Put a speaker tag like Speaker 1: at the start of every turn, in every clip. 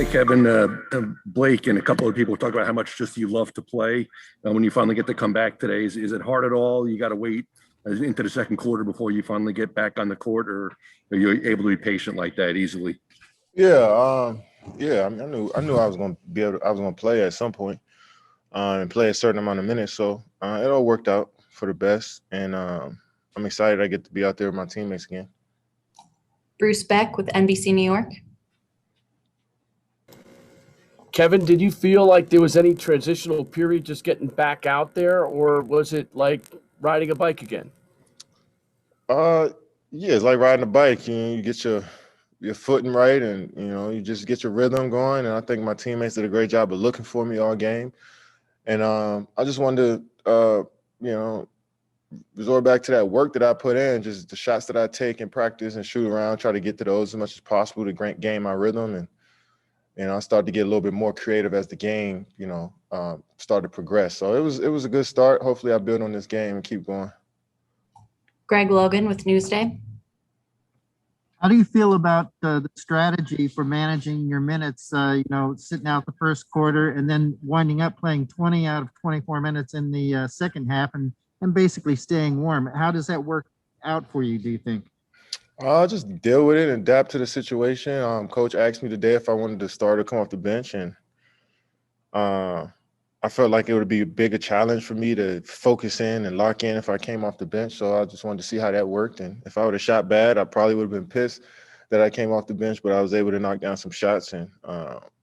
Speaker 1: Hey, Kevin, Blake, and a couple of people talk about how much just you love to play. When you finally get to come back today, is it hard at all? You got to wait into the second quarter before you finally get back on the court, or are you able to be patient like that easily?
Speaker 2: Yeah. I knew I was going to I was going to play at some point, and play a certain amount of minutes. So it all worked out for the best, and I'm excited I get to be out there with my teammates again.
Speaker 3: Bruce Beck with NBC New York.
Speaker 4: Kevin, did you feel like there was any transitional period just getting back out there, or was it like riding a bike again?
Speaker 2: Uh, yeah, it's like riding a bike. You get your footing right, and you just get your rhythm going. And I think my teammates did a great job of looking for me all game. And I just wanted to resort back to that work that I put in, just the shots that I take in practice and shoot around, try to get to those as much as possible to gain my rhythm. And I started to get a little bit more creative as the game, started to progress. So it was a good start. Hopefully I build on this game and keep going.
Speaker 3: Greg Logan with Newsday.
Speaker 5: How do you feel about the strategy for managing your minutes, sitting out the first quarter and then winding up playing 20 out of 24 minutes in the second half and basically staying warm? How does that work out for you, do you think?
Speaker 2: I'll just deal with it and adapt to the situation. Coach asked me today if I wanted to start or come off the bench, and I felt like it would be a bigger challenge for me to focus in and lock in if I came off the bench. So I just wanted to see how that worked. And if I would have shot bad, I probably would have been pissed that I came off the bench, but I was able to knock down some shots. And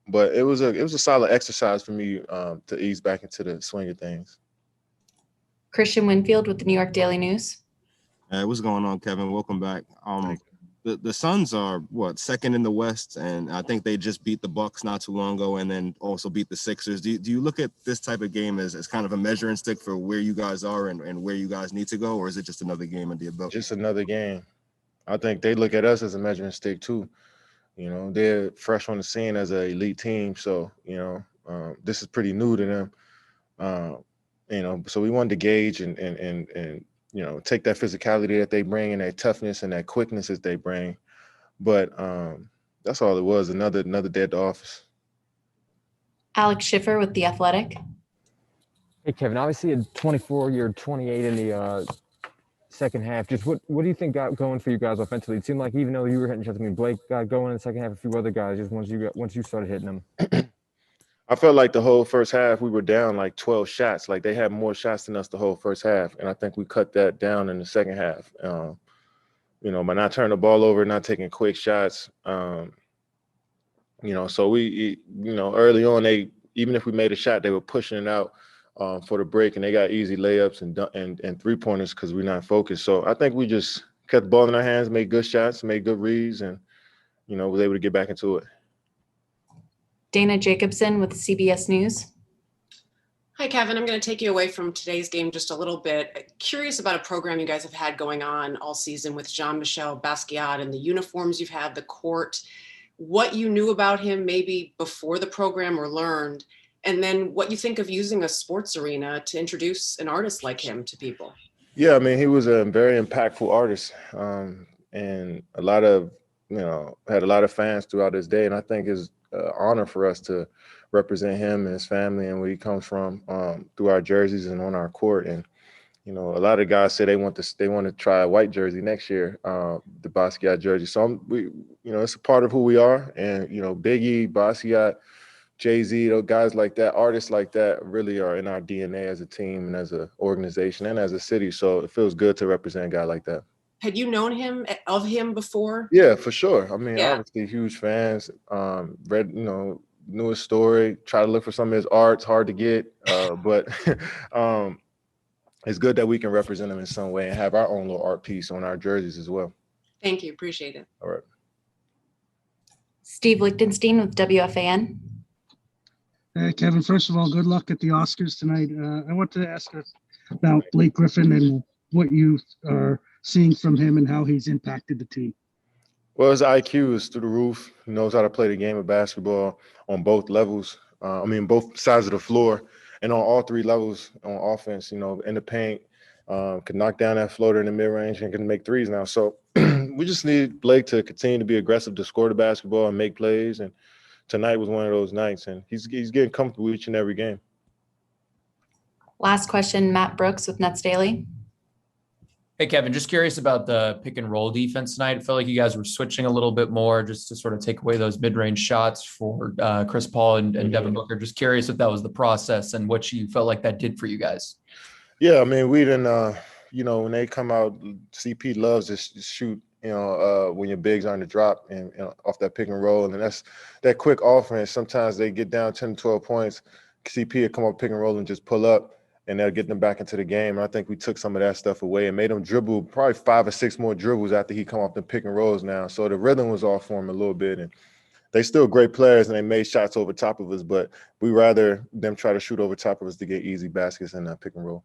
Speaker 2: but it was a solid exercise for me to ease back into the swing of things.
Speaker 3: Christian Winfield with the New York Daily News.
Speaker 6: Hey, what's going on, Kevin? Welcome back. The Suns are second in the West, and I think they just beat the Bucks not too long ago, and then also beat the Sixers. Do you look at this type of game as kind of a measuring stick for where you guys are and where you guys need to go, or is it just another game under your belt?
Speaker 2: Just another game. I think they look at us as a measuring stick too. They're fresh on the scene as an elite team, so this is pretty new to them. So we wanted to gauge and take that physicality that they bring and that toughness and that quickness that they bring. But that's all it was, another day at the office.
Speaker 3: Alex Schiffer with The Athletic.
Speaker 7: Hey, Kevin, obviously at 24, you're 28 in the second half. Just what do you think got going for you guys offensively? It seemed like even though you were hitting shots, Blake got going in the second half, a few other guys, just once you started hitting them.
Speaker 2: I felt like the whole first half we were down like 12 shots. Like they had more shots than us the whole first half, and I think we cut that down in the second half. By not turning the ball over, not taking quick shots. So we, early on, even if we made a shot, they were pushing it out for the break, and they got easy layups and 3-pointers because we're not focused. So I think we just kept the ball in our hands, made good shots, made good reads, and was able to get back into it.
Speaker 3: Dana Jacobson with CBS News.
Speaker 8: Hi, Kevin. I'm going to take you away from today's game just a little bit. Curious about a program you guys have had going on all season with Jean-Michel Basquiat and the uniforms you've had, the court, what you knew about him maybe before the program or learned, and then what you think of using a sports arena to introduce an artist like him to people.
Speaker 2: Yeah, he was a very impactful artist, and a lot of, had a lot of fans throughout his day, and I think it's honor for us to represent him and his family and where he comes from through our jerseys and on our court. And a lot of guys say they want to try a white jersey next year, the Basquiat jersey. So it's a part of who we are. And Biggie, Basquiat, Jay-Z, those guys like that, artists like that, really are in our DNA as a team and as an organization and as a city. So it feels good to represent a guy like that.
Speaker 8: Had you known of him before?
Speaker 2: Yeah, for sure. Obviously huge fans, read, knew his story, try to look for some of his art. It's hard to get, but it's good that we can represent him in some way and have our own little art piece on our jerseys as well.
Speaker 8: Thank you. Appreciate it.
Speaker 2: All right.
Speaker 3: Steve Lichtenstein with WFAN.
Speaker 9: Kevin, first of all, good luck at the Oscars tonight. I want to ask about Blake Griffin and what you are seeing from him and how he's impacted the team.
Speaker 2: Well, his IQ is through the roof. He knows how to play the game of basketball on both levels. Both sides of the floor and on all three levels on offense, in the paint, can knock down that floater in the mid-range and can make threes now. So we just need Blake to continue to be aggressive to score the basketball and make plays and tonight was one of those nights, and he's getting comfortable each and every game.
Speaker 3: Last question, Matt Brooks with Nets Daily.
Speaker 10: Hey, Kevin, just curious about the pick and roll defense tonight. I felt like you guys were switching a little bit more just to sort of take away those mid-range shots for Chris Paul and Devin Booker. Just curious if that was the process and what you felt like that did for you guys.
Speaker 2: Yeah, I mean, we didn't, when they come out, CP loves to shoot, when your bigs are on the drop and off that pick and roll. And that's that quick offense. Sometimes they get down 10, 12 points. CP will come up pick and roll and just pull up, and they'll get them back into the game. And I think we took some of that stuff away and made them dribble probably 5 or 6 more dribbles after he come off the pick and rolls now. So the rhythm was off for him a little bit. And they still great players, and they made shots over top of us, but we rather them try to shoot over top of us to get easy baskets in that pick and roll.